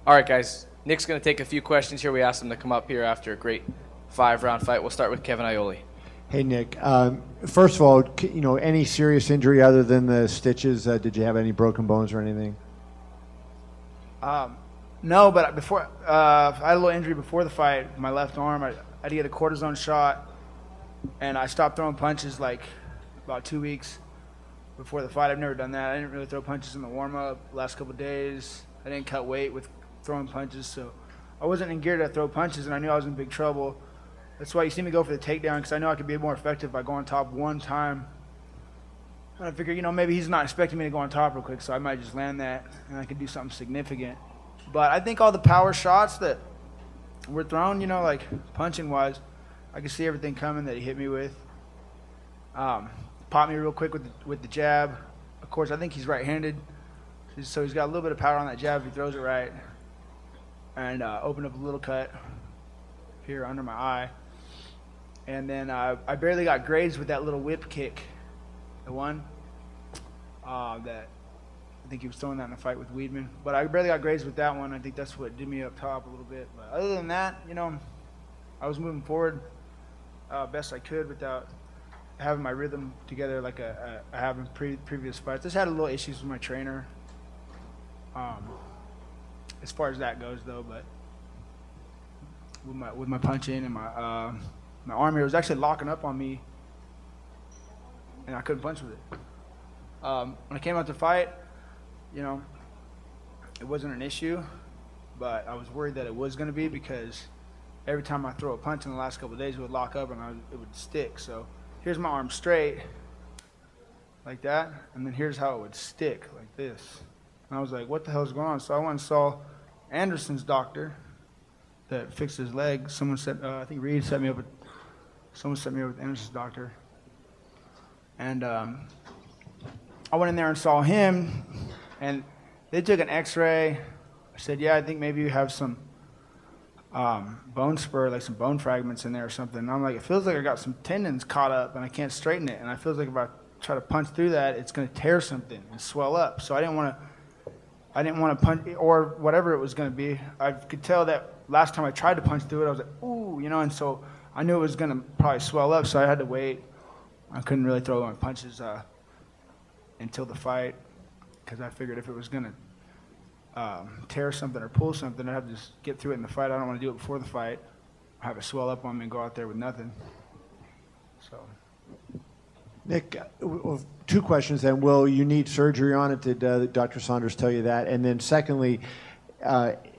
All right, guys. Nick's going to take a few questions here. We asked him to come up here after a great 5-round fight. We'll start with Kevin Aioli. Hey, Nick. First of all, any serious injury other than the stitches? Did you have any broken bones or anything? No, but before I had a little injury before the fight. My left arm, I had to get a cortisone shot, and I stopped throwing punches like about 2 weeks before the fight. I've never done that. I didn't really throw punches in the warm-up the last couple of days. I didn't cut weight with throwing punches, so I wasn't in gear to throw punches, and I knew I was in big trouble. That's why you see me go for the takedown, because I know I could be more effective by going top one time. And I figured, maybe he's not expecting me to go on top real quick, so I might just land that, and I could do something significant. But I think all the power shots that were thrown, like punching-wise, I could see everything coming that he hit me with. Popped me real quick with the jab. Of course, I think he's right-handed, so he's got a little bit of power on that jab if he throws it right. And opened up a little cut here under my eye. And then I barely got grazed with that little whip kick, the one that I think he was throwing that in a fight with Weidman. But I barely got grazed with that one. I think that's what did me up top a little bit. But other than that, I was moving forward best I could without having my rhythm together like I have in previous fights. Just had a little issues with my trainer. As far as that goes, though, but with my punching and my arm here, it was actually locking up on me, and I couldn't punch with it. When I came out to fight, it wasn't an issue, but I was worried that it was going to be, because every time I throw a punch in the last couple of days, it would lock up and it would stick. So here's my arm straight, like that, and then here's how it would stick, like this. And I was like, what the hell is going on? So I went and saw Anderson's doctor that fixed his leg. Someone said, I think Reed set me up with Anderson's doctor. And I went in there and saw him, and they took an x-ray. I said, yeah, I think maybe you have some bone spur, like some bone fragments in there or something. And I'm like, it feels like I got some tendons caught up and I can't straighten it. And I feels like if I try to punch through that, it's going to tear something and swell up. So I didn't want to punch, or whatever it was going to be. I could tell that last time I tried to punch through it, I was like, ooh, and so I knew it was going to probably swell up, so I had to wait. I couldn't really throw my punches until the fight, because I figured if it was going to tear something or pull something, I'd have to just get through it in the fight. I don't want to do it before the fight, have it swell up on me and go out there with nothing. So. Nick, 2 questions then. Will you need surgery on it? Did Dr. Saunders tell you that? And then secondly,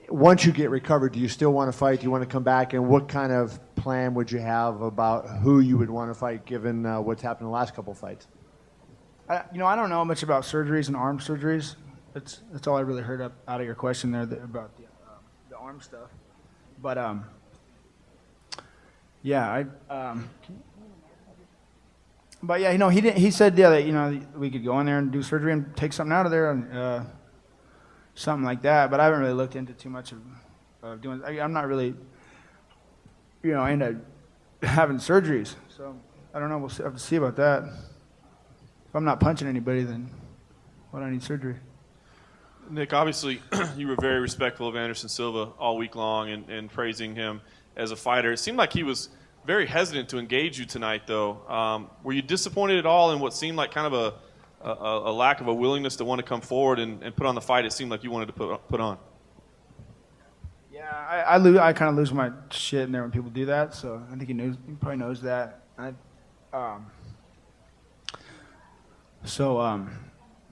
once you get recovered, do you still want to fight? Do you want to come back? And what kind of plan would you have about who you would want to fight, given what's happened in the last couple of fights? I don't know much about surgeries and arm surgeries. That's all I really heard out of your question there about the arm stuff. But yeah, But yeah, he said that we could go in there and do surgery and take something out of there and something like that. But I haven't really looked into too much of doing. I'm not really into having surgeries, so I don't know. We'll have to see about that. If I'm not punching anybody, then why do I need surgery? Nick, obviously you were very respectful of Anderson Silva all week long and praising him as a fighter. It seemed like he was very hesitant to engage you tonight, though. Were you disappointed at all in what seemed like kind of a lack of a willingness to want to come forward and put on the fight it seemed like you wanted to put on? Yeah, I kind of lose my shit in there when people do that, so I think he probably knows that.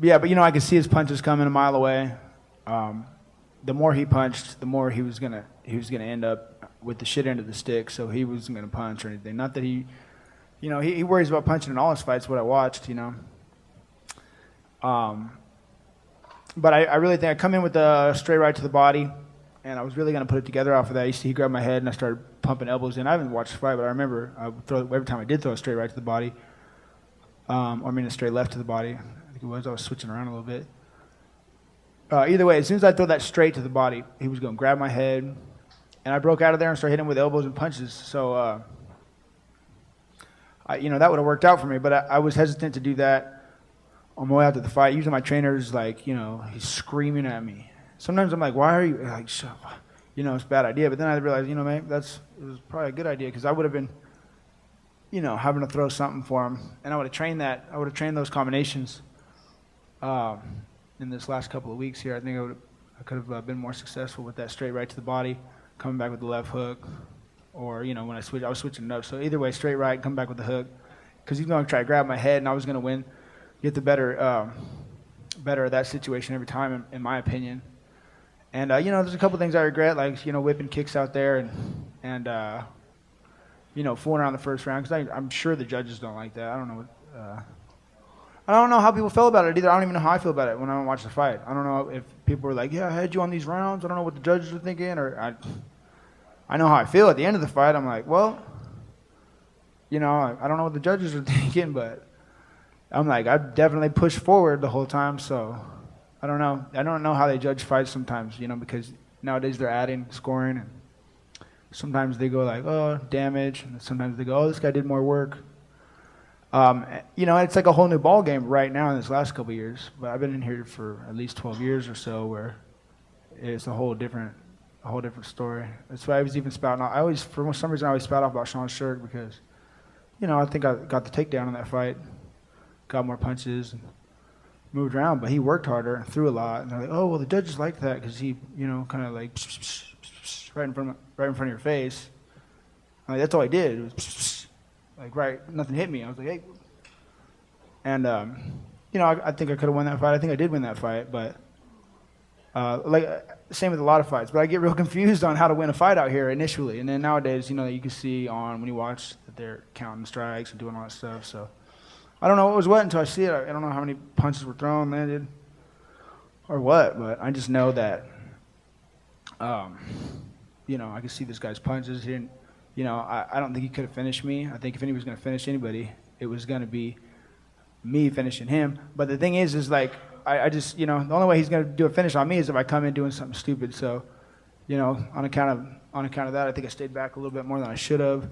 Yeah, but I could see his punches coming a mile away. The more he punched, the more he was gonna end up with the shit end of the stick, so he wasn't going to punch or anything. Not that he worries about punching in all his fights, what I watched, But I really think I come in with a straight right to the body, and I was really going to put it together off of that. He grabbed my head, and I started pumping elbows in. I haven't watched the fight, but I remember every time I did throw a straight right to the body, a straight left to the body. I think it was. I was switching around a little bit. Either way, as soon as I throw that straight to the body, he was going to grab my head, and I broke out of there and started hitting him with elbows and punches. So, that would have worked out for me, but I was hesitant to do that on my way out to the fight, usually my trainer's like, you know, he's screaming at me. Sometimes I'm like, why are you, like, you know, it's a bad idea. But then I realized, you know, man, it was probably a good idea because I would have been, you know, having to throw something for him. And I would have trained those combinations in this last couple of weeks here. I think I could have been more successful with that straight right to the body, coming back with the left hook. Or, you know, when I was switching it up. So either way, straight right, come back with the hook. Because he's going to try to grab my head, and I was going to win, get the better of that situation every time, in my opinion. And, you know, there's a couple things I regret, like, you know, whipping kicks out there and you know, fooling around the first round. Because I'm sure the judges don't like that. I don't know I don't know how people feel about it either. I don't even know how I feel about it when I don't watch the fight. I don't know if people are like, yeah, I had you on these rounds. I don't know what the judges are thinking. Or I know how I feel at the end of the fight. I'm like, well, you know, I don't know what the judges are thinking, but I'm like, I definitely pushed forward the whole time, so I don't know. I don't know how they judge fights sometimes, you know, because nowadays they're adding scoring, and sometimes they go like, oh, damage, and sometimes they go, oh, this guy did more work. You know, it's like a whole new ball game right now in this last couple of years, but I've been in here for at least 12 years or so where it's a whole different story. That's why I was even spouting off. For some reason, I always spout off about Sean Shirk because, you know, I think I got the takedown in that fight, got more punches, and moved around. But he worked harder and threw a lot. And they're like, oh, well, the judges like that because he, you know, kind of like right in front of your face. I'm like, that's all I did. It was like nothing hit me. I was like, hey, and you know, I think I could have won that fight. I think I did win that fight, but. Same with a lot of fights, but I get real confused on how to win a fight out here initially, and then nowadays, you know, you can see when you watch that they're counting strikes and doing all that stuff. So I don't know what was what until I see it. I don't know how many punches were thrown, landed, or what, but I just know that, you know, I could see this guy's punches. He didn't, you know, I don't think he could have finished me. I think if anybody was going to finish anybody, it was going to be me finishing him. But the thing is like. I just, you know, the only way he's going to do a finish on me is if I come in doing something stupid. So, you know, on account of that, I think I stayed back a little bit more than I should have.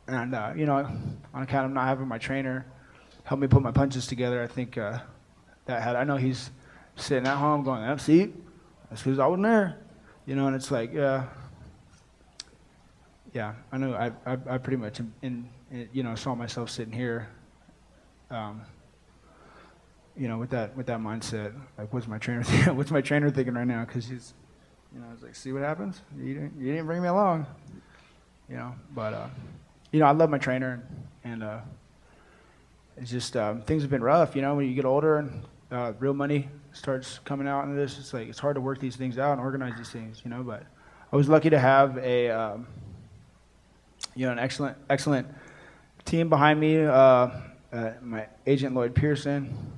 And, you know, on account of not having my trainer help me put my punches together, I think I know he's sitting at home going, see, that's because I wasn't there. You know, and it's like, yeah, I know I pretty much, you know, saw myself sitting here. You know, with that mindset, like, what's my trainer thinking right now? Because he's, you know, it's like, see what happens? You didn't bring me along, you know. But you know, I love my trainer, and it's just things have been rough. You know, when you get older and real money starts coming out into this, it's like it's hard to work these things out and organize these things. You know, but I was lucky to have a you know, an excellent team behind me. My agent Lloyd Pearson.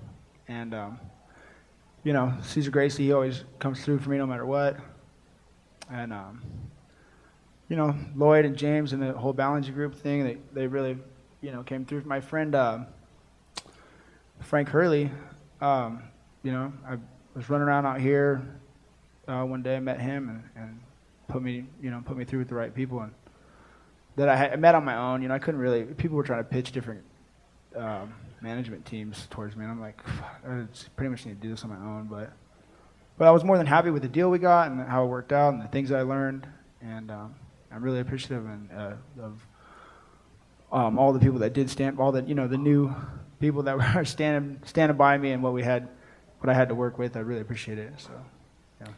And, you know, Cesar Gracie, he always comes through for me no matter what. And, you know, Lloyd and James and the whole Ballinger group thing, they really, you know, came through. My friend Frank Hurley, you know, I was running around out here one day. I met him and put me through with the right people. And that I met on my own. You know, I couldn't really, people were trying to pitch different management teams towards me, and I'm like, I pretty much need to do this on my own. But I was more than happy with the deal we got and how it worked out and the things I learned, and I'm really appreciative of all the people that did stand, all the, you know, the new people that were standing by me and what I had to work with. I really appreciate it. So, yeah.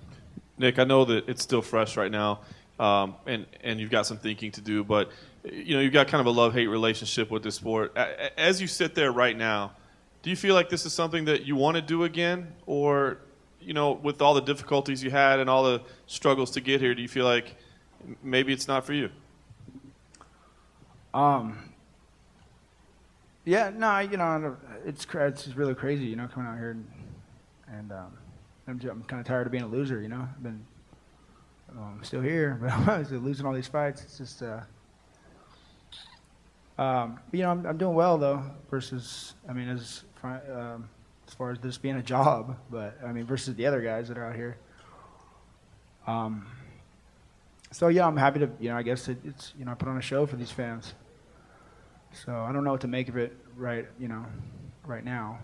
Nick, I know that it's still fresh right now, and you've got some thinking to do, but you know, you've got kind of a love-hate relationship with this sport. As you sit there right now, do you feel like this is something that you want to do again? Or, you know, with all the difficulties you had and all the struggles to get here, do you feel like maybe it's not for you? Yeah, no, you know, it's really crazy, you know, coming out here and I'm kind of tired of being a loser, you know. I've been still here, but I was losing all these fights. It's just, you know, I'm doing well though. Versus, I mean, as far as this being a job, but I mean, versus the other guys that are out here. So yeah, I'm happy to, you know, I guess it's, you know, I put on a show for these fans. So I don't know what to make of it right now.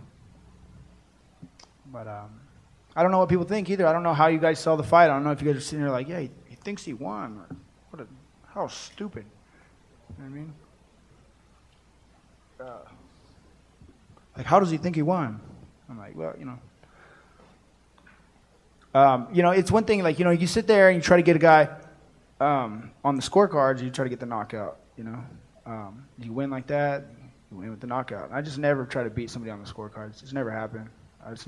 But I don't know what people think either. I don't know how you guys saw the fight. I don't know if you guys are sitting there like, yeah, he thinks he won. Or how stupid. You know what I mean? Like, how does he think he won? I'm like, well, it's one thing, like, you sit there and you try to get a guy on the scorecards, you try to get the knockout, You win like that, you win with the knockout. I just never try to beat somebody on the scorecards. It's never happened. It's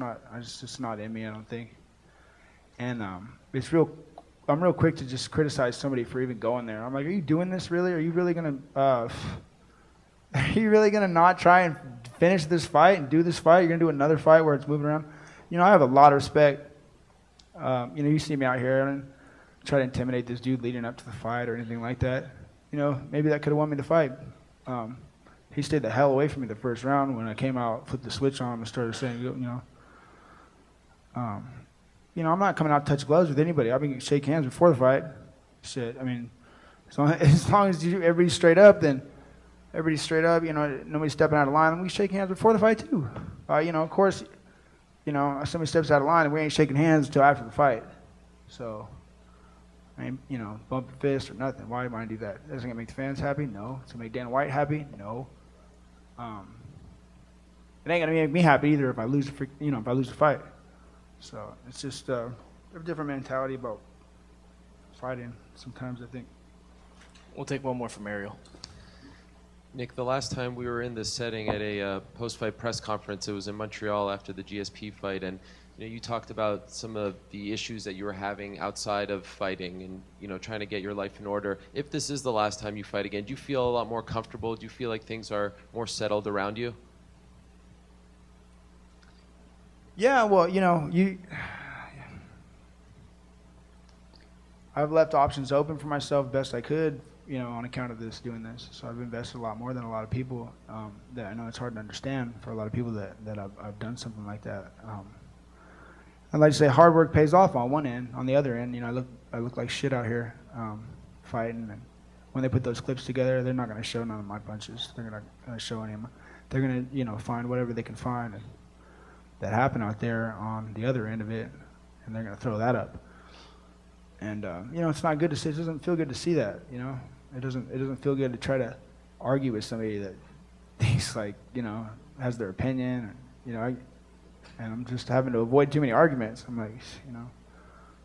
just not in me, I don't think. And I'm real quick to just criticize somebody for even going there. I'm like, are you doing this really? Are you really going to not try and finish this fight and do this fight? You're going to do another fight where it's moving around? I have a lot of respect. You see me out here and try to intimidate this dude leading up to the fight or anything like that. Maybe that could have won me the fight. He stayed the hell away from me the first round. When I came out, flipped the switch on and started saying, I'm not coming out to touch gloves with anybody. I've been shake hands before the fight. Shit, I mean, as long as everybody's straight up, then everybody's straight up. Nobody's stepping out of line. We shake hands before the fight too. Of course, if somebody steps out of line, we ain't shaking hands until after the fight. So, bump a fist or nothing. Why am I do that? Is it gonna make the fans happy? No. It's gonna make Dan White happy? No. It ain't gonna make me happy either if I lose the fight. So it's just a different mentality about fighting sometimes, I think. We'll take one more from Ariel. Nick, the last time we were in this setting at a post-fight press conference, it was in Montreal after the GSP fight, and you talked about some of the issues that you were having outside of fighting and trying to get your life in order. If this is the last time you fight again, do you feel a lot more comfortable? Do you feel like things are more settled around you? Yeah, well, I've left options open for myself best I could, on account of doing this. So I've invested a lot more than a lot of people. That I know it's hard to understand for a lot of people that I've done something like that. I'd like to say hard work pays off on one end. On the other end, I look like shit out here fighting. And when they put those clips together, they're not going to show none of my punches. They're not going to show any of them. They're going to find whatever they can find that happened out there on the other end of it, and they're going to throw that up. And it's not good to see. It doesn't feel good to see that. It doesn't feel good to try to argue with somebody that thinks like has their opinion. And I'm just having to avoid too many arguments. I'm like,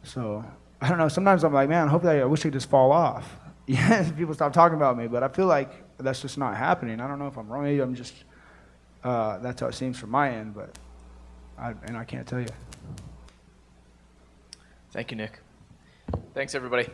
so I don't know. Sometimes I'm like, man, hopefully I wish I could just fall off. People stop talking about me, but I feel like that's just not happening. I don't know if I'm wrong. Maybe I'm just that's how it seems from my end, but I can't tell you. Thank you, Nick. Thanks, everybody.